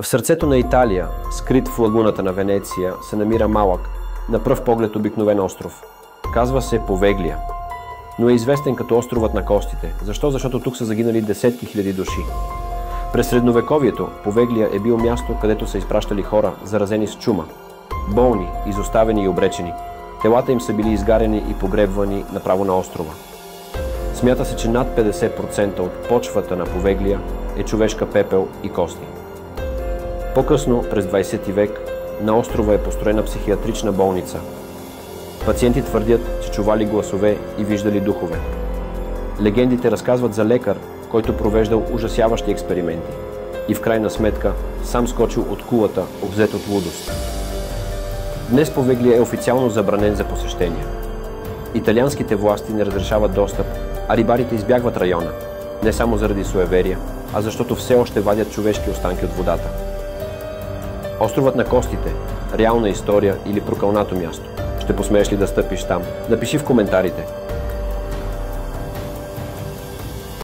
В сърцето на Италия, скрит в лагуната на Венеция, се намира малък, на пръв поглед обикновен остров. Казва се Повеглия, но е известен като островът на костите. Защо? Защото тук са загинали десетки хиляди души. През средновековието Повеглия е бил място, където са изпращали хора, заразени с чума. Болни, изоставени и обречени. Телата им са били изгарени и погребвани направо на острова. Смята се, че над 50% от почвата на Повеглия е човешка пепел и кости. По-късно, през 20 век, на острова е построена психиатрична болница. Пациенти твърдят, че чували гласове и виждали духове. Легендите разказват за лекар, който провеждал ужасяващи експерименти и в крайна сметка сам скочил от кулата, обзет от лудост. Днес Повеглия е официално забранен за посещения. Италианските власти не разрешават достъп, а рибарите избягват района, не само заради суеверия, а защото все още вадят човешки останки от водата. Островът на костите – реална история или прокълнато място? Ще посмееш ли да стъпиш там? Напиши в коментарите.